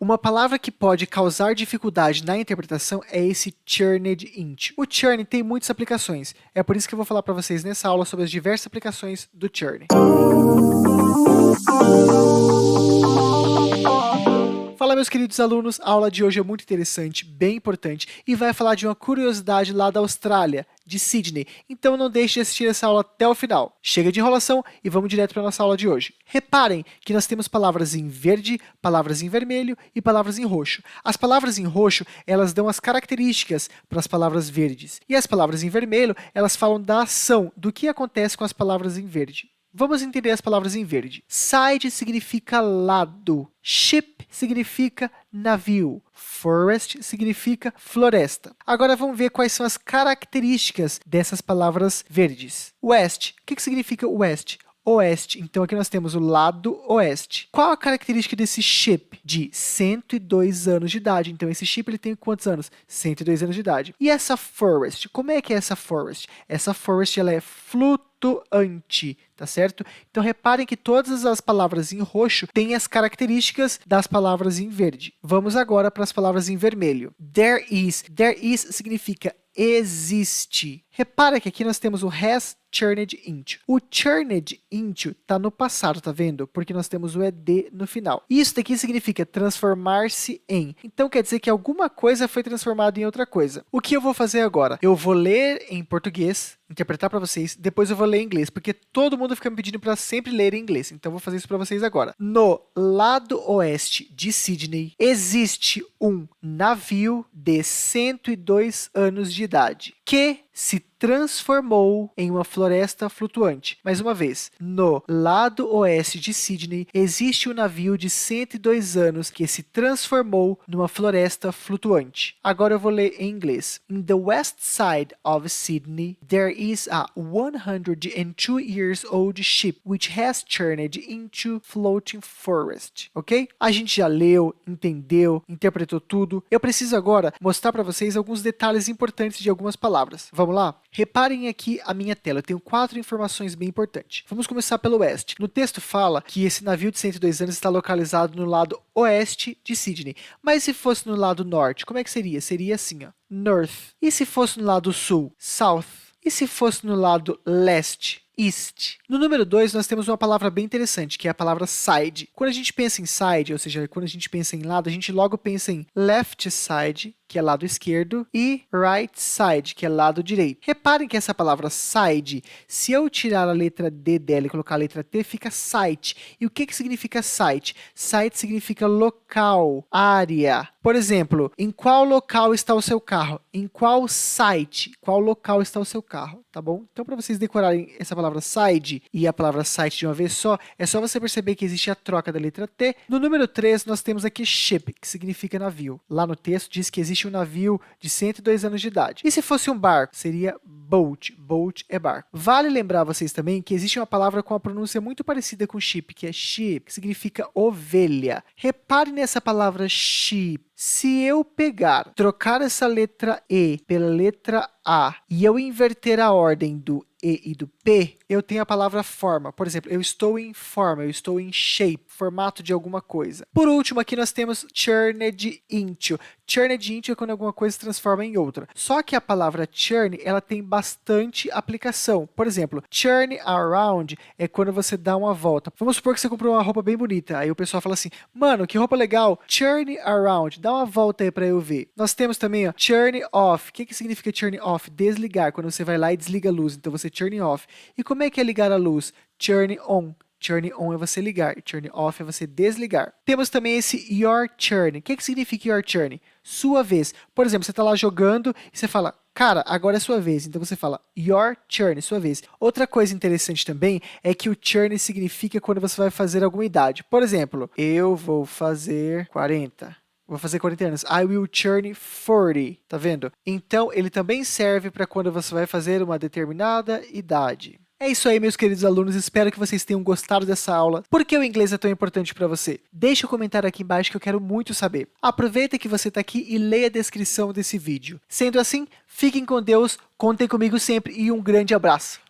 Uma palavra que pode causar dificuldade na interpretação é esse turned into. O churn tem muitas aplicações, é por isso que eu vou falar para vocês nessa aula sobre as diversas aplicações do churn. Fala, meus queridos alunos, a aula de hoje é muito interessante, bem importante, e vai falar de uma curiosidade lá da Austrália, de Sydney, então não deixe de assistir essa aula até o final. Chega de enrolação e vamos direto para a nossa aula de hoje. Reparem que nós temos palavras em verde, palavras em vermelho e palavras em roxo. As palavras em roxo, elas dão as características para as palavras verdes, e as palavras em vermelho, elas falam da ação, do que acontece com as palavras em verde. Vamos entender as palavras em verde. Side significa lado. Ship significa navio. Forest significa floresta. Agora vamos ver quais são as características dessas palavras verdes. West. O que significa west? Oeste. Então, aqui nós temos o lado oeste. Qual a característica desse ship? De 102 anos de idade. Então, esse ship ele tem quantos anos? 102 anos de idade. E essa forest? Como é que é essa forest? Essa forest ela é flutuante, tá certo? Então, reparem que todas as palavras em roxo têm as características das palavras em verde. Vamos agora para as palavras em vermelho. There is. There is significa existe. Repara que aqui nós temos o has turned into. O turned into está no passado, tá vendo? Porque nós temos o ed no final. Isso daqui significa transformar-se em. Então, quer dizer que alguma coisa foi transformada em outra coisa. O que eu vou fazer agora? Eu vou ler em português, interpretar para vocês, depois eu vou ler em inglês, porque todo mundo fica me pedindo para sempre ler em inglês. Então, eu vou fazer isso para vocês agora. No lado oeste de Sydney, existe um navio de 102 anos de idade, que se transformou em uma floresta flutuante. Mais uma vez, no lado oeste de Sydney, existe um navio de 102 anos que se transformou numa floresta flutuante. Agora eu vou ler em inglês. In the west side of Sydney, there is a 102 years old ship which has turned into floating forest. Ok? A gente já leu, entendeu, interpretou tudo. Eu preciso agora mostrar para vocês alguns detalhes importantes de algumas palavras. Vamos lá? Reparem aqui a minha tela, eu tenho 4 informações bem importantes. Vamos começar pelo oeste. No texto fala que esse navio de 102 anos está localizado no lado oeste de Sydney. Mas se fosse no lado norte, como é que seria? Seria assim, ó, north. E se fosse no lado sul? South. E se fosse no lado leste? East. No número 2, nós temos uma palavra bem interessante, que é a palavra side. Quando a gente pensa em side, ou seja, quando a gente pensa em lado, a gente logo pensa em left side, que é lado esquerdo, e right side, que é lado direito. Reparem que essa palavra side, se eu tirar a letra D dela e colocar a letra T, fica site. E o que significa site? Site significa local, área. Por exemplo, em qual local está o seu carro? Em qual site? Qual local está o seu carro? Tá bom? Então, para vocês decorarem essa palavra side e a palavra site de uma vez só, é só você perceber que existe a troca da letra T. No número 3, nós temos aqui ship, que significa navio. Lá no texto diz que existe um navio de 102 anos de idade. E se fosse um barco? Seria boat. Boat é barco. Vale lembrar vocês também que existe uma palavra com a pronúncia muito parecida com sheep, que é sheep, que significa ovelha. Repare nessa palavra sheep. Se eu pegar, trocar essa letra E pela letra A e eu inverter a ordem do E e do P, eu tenho a palavra forma. Por exemplo, eu estou em forma, eu estou em shape, formato de alguma coisa. Por último, aqui nós temos turned into. Turned into é quando alguma coisa se transforma em outra. Só que a palavra churn, ela tem bastante aplicação. Por exemplo, turn around é quando você dá uma volta. Vamos supor que você comprou uma roupa bem bonita. Aí o pessoal fala assim, mano, que roupa legal. Turn around, dá uma volta aí para eu ver. Nós temos também, ó, turn off. O que significa turn off? Desligar, quando você vai lá e desliga a luz. Então, você turn off. E como é que é ligar a luz? Turn on. Turn on é você ligar, turn off é você desligar. Temos também esse your turn. O que significa your turn? Sua vez. Por exemplo, você está lá jogando e você fala, cara, agora é sua vez. Então, você fala your turn, sua vez. Outra coisa interessante também é que o turn significa quando você vai fazer alguma idade. Por exemplo, eu vou fazer 40. Vou fazer 40 anos. I will turn 40. Tá vendo? Então, ele também serve para quando você vai fazer uma determinada idade. É isso aí, meus queridos alunos. Espero que vocês tenham gostado dessa aula. Por que o inglês é tão importante para você? Deixe um comentário aqui embaixo que eu quero muito saber. Aproveita que você está aqui e leia a descrição desse vídeo. Sendo assim, fiquem com Deus, contem comigo sempre e um grande abraço.